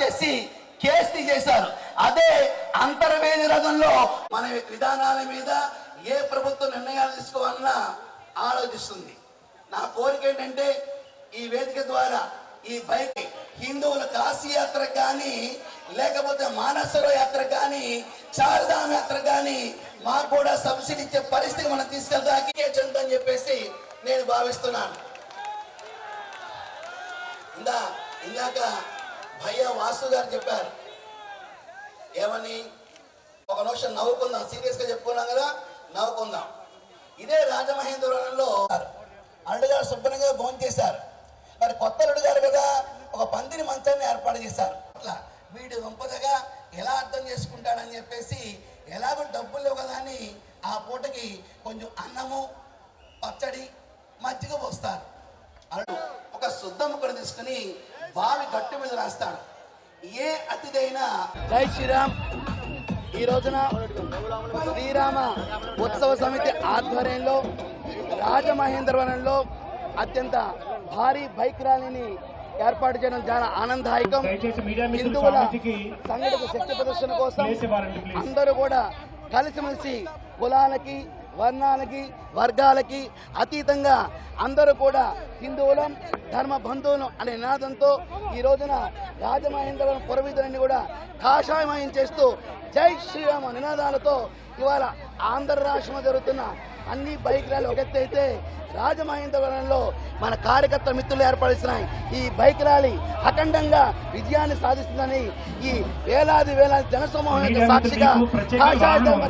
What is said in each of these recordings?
చేసి కేసు తీసేశారు. అదే అంతర్వేది రథంలో మన విధానాల మీద ఏ ప్రభుత్వం నిర్ణయాలు తీసుకోవాలన్నా ఆలోచిస్తుంది. నా కోరిక ఏంటంటే ఈ వేదిక ద్వారా ఈ బైక్ హిందువుల కాశీ యాత్ర కానీ, లేకపోతే మానసరో యాత్ర కానీ, చార్ధామ్ యాత్ర కానీ మాకు కూడా సబ్సిడీ ఇచ్చే పరిస్థితి మనం తీసుకెళ్తాకి చెందని చెప్పేసి నేను భావిస్తున్నాను. ఇందాక భయ్య వాసు గారు చెప్పారు ఏమని, ఒక నిమిషం నవ్వుకుందాం, సీరియస్ గా చెప్పుకున్నాం కదా, నవ్వుకుందాం. ఇదే రాజమహేంద్రవరంలో అల్లుడు గారు శుభ్రంగా భోజనం చేశారు. మరి కొత్త అల్లుడు గారు కదా ఒక పందిరి మంచాన్ని ఏర్పాటు చేశారు. అట్లా వీడు గొప్పదగా ఎలా అర్థం చేసుకుంటాడని చెప్పేసి ఎలాగో డబ్బులు లేవు కదా అని ఆ పూటకి కొంచెం అన్నము పచ్చడి మజ్జిగ పోస్తారు. అల్లుడు ఒక శుద్ధ ముక్కను తీసుకుని బావి గట్టు మీద రాస్తాడు. ఏ అతిథైనా జై శ్రీరామ్. ఈ రోజున శ్రీరామ ఉత్సవ సమితి ఆధ్వర్యంలో రాజమహేంద్రవరంలో అత్యంత భారీ బైక్ ర్యాలీని ఏర్పాటు చేయడం చాలా ఆనందదాయకం. హిందువుల సంఘటిత శక్తి ప్రదర్శన కోసం అందరూ కూడా కలిసిమెలిసి కులాలకి, వర్ణాలకి, వర్గాలకి అతీతంగా అందరూ కూడా హిందువులం, ధర్మ బంధువులం అనే నినాదంతో ఈ రోజున రాజమహేంద్రవరం పురవీధులన్నీ కూడా కాషాయమయం చేస్తూ జై శ్రీరామ నినాదాలతో ఇవాళ ఆంధ్ర రాష్ట్రంలో జరుగుతున్న అన్ని బైక్ ర్యాలీ ఒక ఎత్తు అయితే రాజమహేంద్రవరంలో మన కార్యకర్త మిత్రులు ఏర్పడిన ఈ బైక్ ర్యాలీ అఖండంగా విజయాన్ని సాధిస్తుందని ఈ వేలాది జనసమూహం సాక్షిగా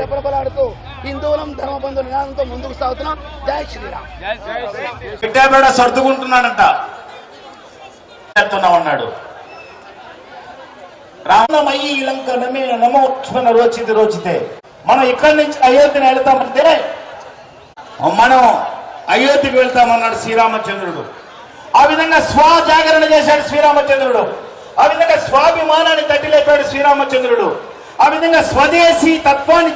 రెపరెపలాడుతూ హిందువులం ధర్మబంధువుల నినాదంతో ముందుకు సాగుతున్నాం. జై శ్రీరామ్. సర్దుకుంటున్నాడంట అన్నాడు. రామమయ్యి ఇలంక నమో లక్ష్మణ రోచితే మనం ఇక్కడి నుంచి అయోధ్యని వెళ్తామంటే మనం అయోధ్యకు వెళ్తామన్నాడు శ్రీరామచంద్రుడు. ఆ విధంగా స్వజాగరణ చేశాడు శ్రీరామచంద్రుడు. ఆ విధంగా స్వాభిమానాన్ని తట్టిలేపాడు శ్రీరామచంద్రుడు. ఆ విధంగా స్వదేశీ తత్వాన్ని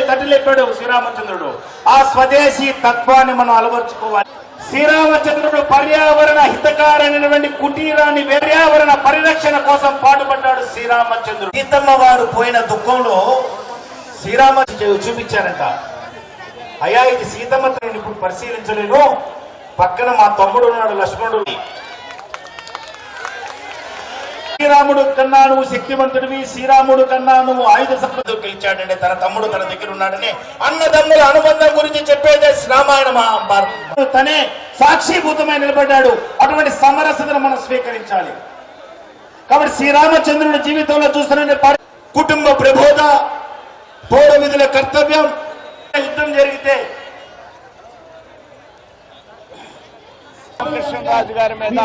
తట్టిలేపాడు శ్రీరామచంద్రుడు. ఆ స్వదేశీ తత్వాన్ని మనం అలవర్చుకోవాలి. శ్రీరామచంద్రుడు పర్యావరణ హితకారైనటువంటి కుటీరాన్ని పర్యావరణ పరిరక్షణ కోసం పాటుపడ్డాడు శ్రీరామచంద్రుడు. సీతమ్మ వారు పోయిన దుఃఖంలో శ్రీరామచంద్రుడు చూపించారంట, అయ్యా ఇది సీతమ్మ నేను ఇప్పుడు పరిశీలించలేను, పక్కన మా తమ్ముడు ఉన్నాడు లక్ష్మణుడు. శ్రీరాముడు కన్నా నువ్వు శక్తివంతుడివి, శ్రీరాముడు కన్నా నువ్వు ఆయుధ సంపద గెలిచాడంటే తన తమ్ముడు తన దగ్గర ఉన్నాడని అన్నదమ్ముల అనుబంధం గురించి చెప్పేదే రామాయణ మహాభారతం. తనే సాక్షిభూతమై నిలబడ్డాడు. అటువంటి సమరసతను మనం స్వీకరించాలి. కాబట్టి శ్రీరామచంద్రుడి జీవితంలో చూస్తున్న కుటుంబ ప్రబోధ, పౌర విధుల కర్తవ్యం. యుద్ధం జరిగితే రామకృష్ణరాజు గారి మీద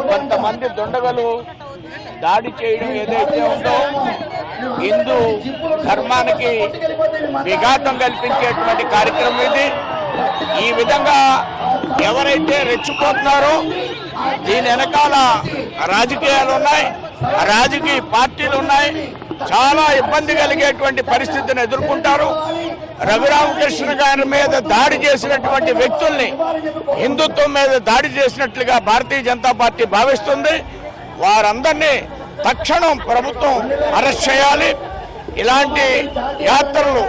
కొంతమంది దుండగలు దాడి చేయడం ఏదైతే ఉందో హిందూ ధర్మానికి విఘాతం కల్పించేటువంటి కార్యక్రమం ఇది. ఈ విధంగా ఎవరైతే రెచ్చిపోతున్నారో దీని వెనకాల రాజకీయాలు ఉన్నాయి, రాజకీయ పార్టీలు ఉన్నాయి, చాలా ఇబ్బంది కలిగేటువంటి పరిస్థితిని ఎదుర్కొంటారు. రఘురామకృష్ణ గారి మీద దాడి చేసినటువంటి వ్యక్తుల్ని హిందుత్వం మీద దాడి చేసినట్లుగా భారతీయ జనతా పార్టీ భావిస్తుంది. వారందరినీ తక్షణం ప్రభుత్వం అరెస్ట్ చేయాలి. ఇలాంటి యాత్రలు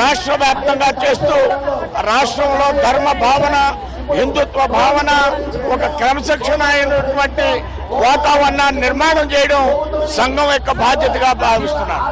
రాష్ట్ర వ్యాప్తంగా చేస్తూ రాష్ట్రంలో ధర్మ భావన, హిందుత్వ భావన, ఒక క్రమశిక్షణ అయినటువంటి వాతావరణాన్ని నిర్మాణం చేయడం సంఘం యొక్క బాధ్యతగా భావిస్తున్నాను.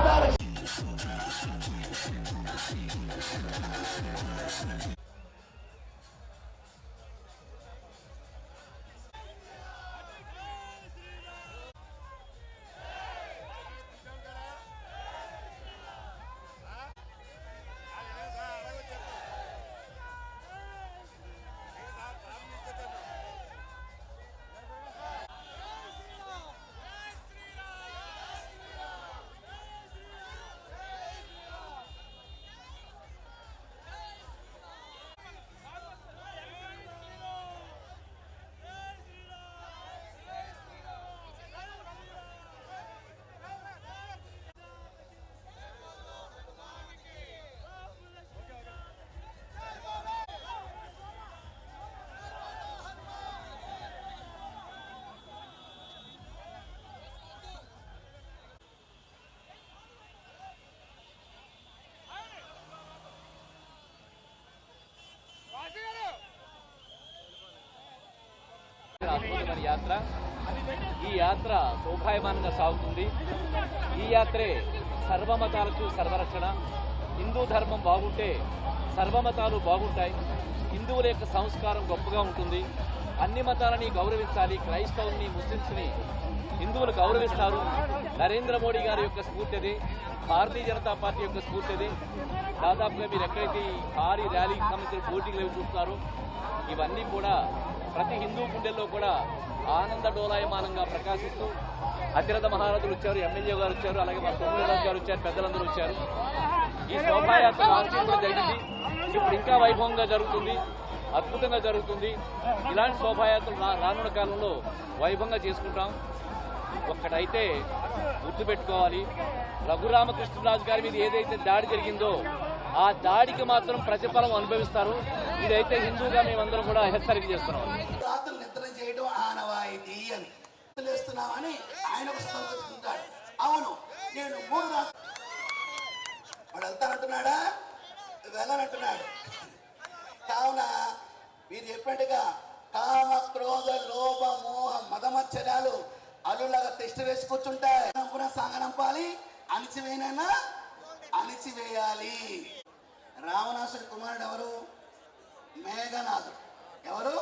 యాత్ర. ఈ యాత్ర శోభాయమానంగా సాగుతుంది. ఈ యాత్రే సర్వమతాలకు సర్వరక్షణ. హిందూ ధర్మం బాగుంటే సర్వమతాలు బాగుంటాయి. హిందువుల యొక్క సంస్కారం గొప్పగా ఉంటుంది. అన్ని మతాలని గౌరవించాలి. క్రైస్తవుల్ని, ముస్లింస్ని హిందువులు గౌరవిస్తారు. నరేంద్ర మోడీ గారి యొక్క స్ఫూర్తి అది, భారతీయ జనతా పార్టీ యొక్క స్ఫూర్తి అది. దాదాపుగా మీరు ఎక్కడైతే ఈ భారీ ర్యాలీకి సంబంధించిన పోటీలు చూస్తారు, ఇవన్నీ కూడా ప్రతి హిందూ గుండెల్లో కూడా ఆనంద డోలాయమానంగా ప్రకాశిస్తూ అతిరథ మహారాజులు వచ్చారు, ఎమ్మెల్యే గారు వచ్చారు, అలాగే మా సోమరాజు గారు వచ్చారు, పెద్దలందరూ వచ్చారు. ఈ శోభాయాత్ర లాస్ట్ కూడా జరిగింది, ఇప్పుడు ఇంకా వైభవంగా జరుగుతుంది, అద్భుతంగా జరుగుతుంది. ఇలాంటి శోభాయాత్రలు రానున్న కాలంలో వైభవంగా చేసుకుంటాం. ఒక్కటైతే గుర్తుపెట్టుకోవాలి, రఘురామకృష్ణరాజు గారి మీద ఏదైతే దాడి జరిగిందో ఆ దాడికి మాత్రం ప్రతిఫలం అనుభవిస్తారు. ఇదైతే హిందూగా మేమందరం కూడా హెచ్చరిక చేస్తున్నాం. రాత్రులు నిద్ర చేయడం ఆనవాయితీ అని తెలిస్తున్నామని ఆయన సంతోషించాడు. అవును, నేను 3 రాత్రులు వాడు వెళ్తానంటున్నాడా, వెళ్ళనంటున్నాడు. కావున మీరు చెప్పినట్టుగా కామ, క్రోధ, లోభ, మోహ, మదమచ్చర్యాలు అల్లులాగా టెస్ట్ వేసి కూర్చుంటాయి. సాగనంపాలి, అణిచివేయనైనా అణిచివేయాలి. రావణాసుడి కుమారుడు ఎవరు? మేఘనాథుడు. ఎవరు?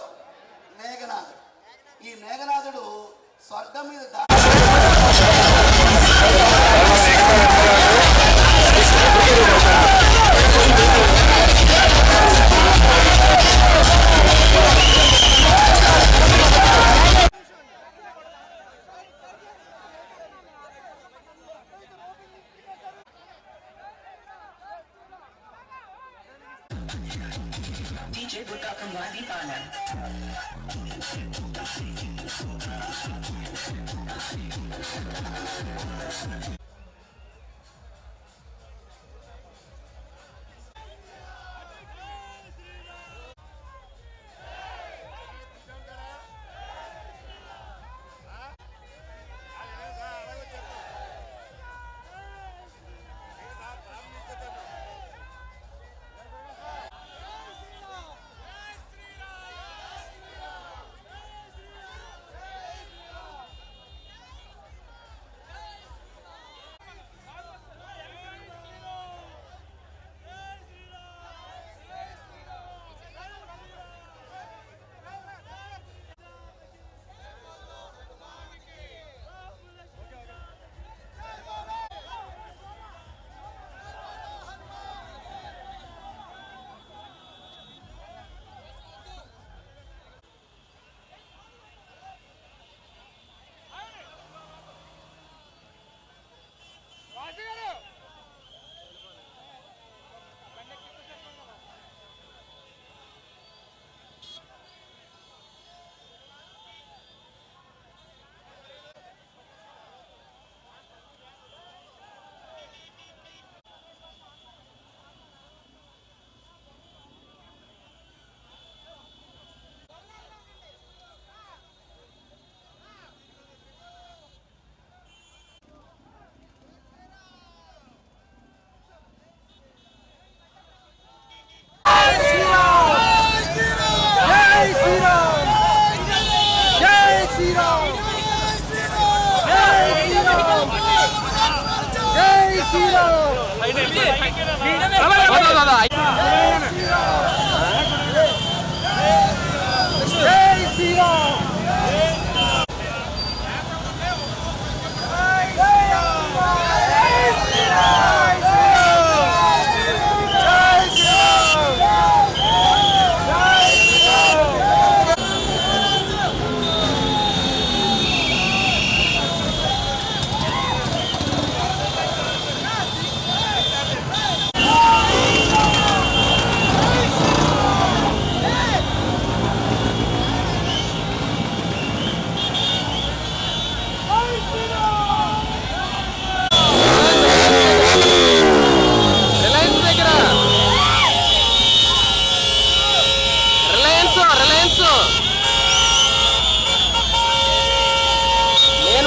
మేఘనాథుడు. ఈ మేఘనాథుడు స్వర్గం మీద DJ buka kembali tangan.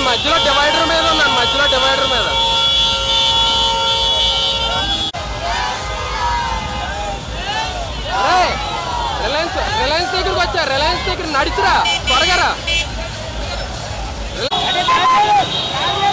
మధ్యలో డివైడర్ మీద ఉన్నాను, మధ్యలో డివైడర్ మీద. రిలయన్స్ దగ్గరికి వచ్చా, రిలయన్స్ దగ్గర నడిచిరా, త్వరగా రా. అరే